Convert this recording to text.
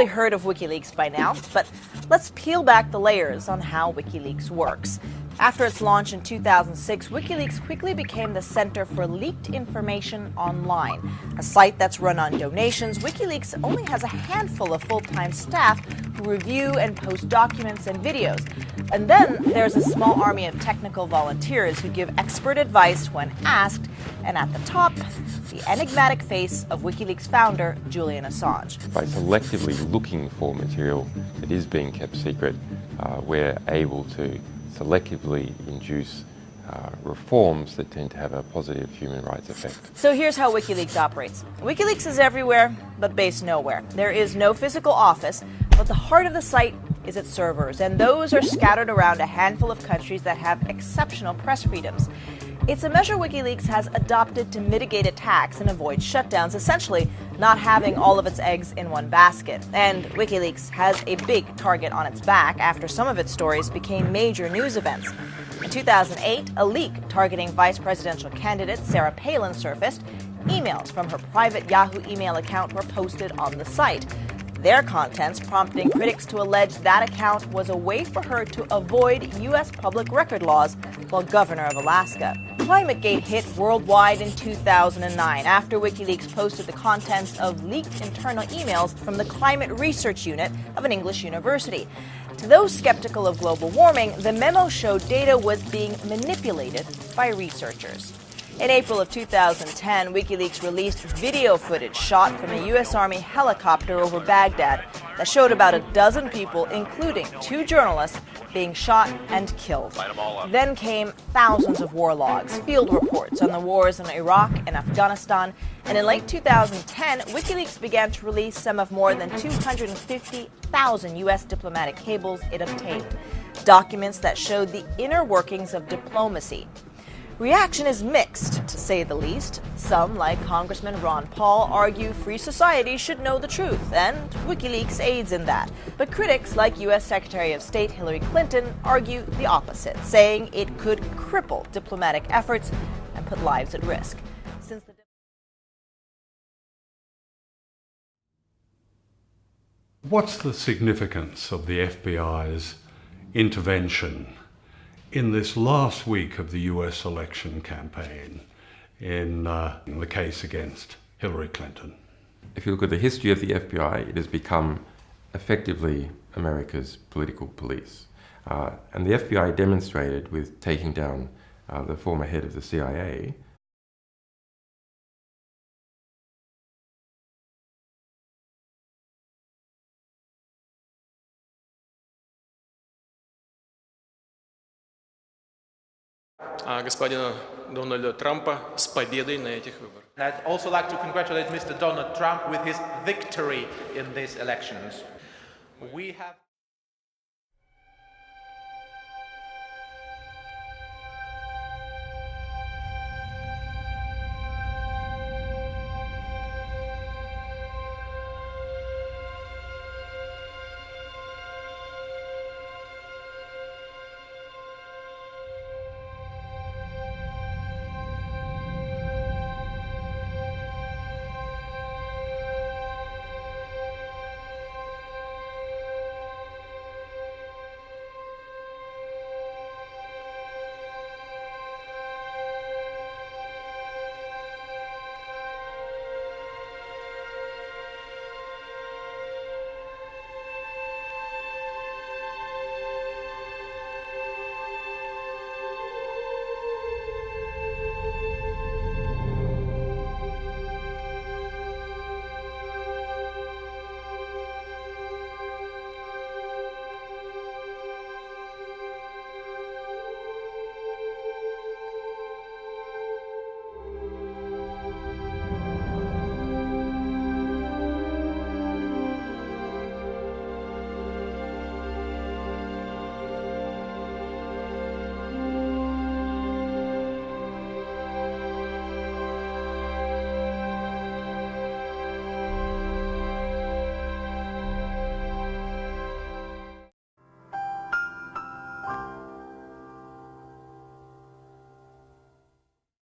probably heard of WikiLeaks by now, but let's peel back the layers on how WikiLeaks works. After its launch in 2006, WikiLeaks quickly became the center for leaked information online. A site that's run on donations, WikiLeaks only has a handful of full-time staff who review and post documents and videos. And then there's a small army of technical volunteers who give expert advice when asked, and at the top, the enigmatic face of WikiLeaks founder Julian Assange. By selectively looking for material that is being kept secret, we're able to selectively induce reforms that tend to have a positive human rights effect. So here's how WikiLeaks operates. WikiLeaks is everywhere, but based nowhere. There is no physical office, but the heart of the site is its servers, and those are scattered around a handful of countries that have exceptional press freedoms. It's a measure WikiLeaks has adopted to mitigate attacks and avoid shutdowns, essentially not having all of its eggs in one basket. And WikiLeaks has a big target on its back after some of its stories became major news events. In 2008, a leak targeting vice presidential candidate Sarah Palin surfaced. Emails from her private Yahoo email account were posted on the site. Their contents prompting critics to allege that account was a way for her to avoid U.S. public record laws while governor of Alaska. ClimateGate hit worldwide in 2009 after WikiLeaks posted the contents of leaked internal emails from the Climate Research Unit of an English university. To those skeptical of global warming, the memo showed data was being manipulated by researchers. In April of 2010, WikiLeaks released video footage shot from a U.S. Army helicopter over Baghdad that showed about a dozen people, including 2 journalists, being shot and killed. Then came thousands of war logs, field reports on the wars in Iraq and Afghanistan, and in late 2010, WikiLeaks began to release some of more than 250,000 U.S. diplomatic cables it obtained, documents that showed the inner workings of diplomacy. Reaction is mixed, to say the least. Some, like Congressman Ron Paul, argue free society should know the truth, and WikiLeaks aids in that. But critics, like U.S. Secretary of State Hillary Clinton, argue the opposite, saying it could cripple diplomatic efforts and put lives at risk. What's the significance of the FBI's intervention in this last week of the US election campaign in the case against Hillary Clinton? If you look at the history of the FBI, it has become effectively America's political police. And the FBI demonstrated with taking down the former head of the CIA господина Дональда Трампа с победой на этих выборах. I'd also like to congratulate Mr. Donald Trump with his victory in these elections. We have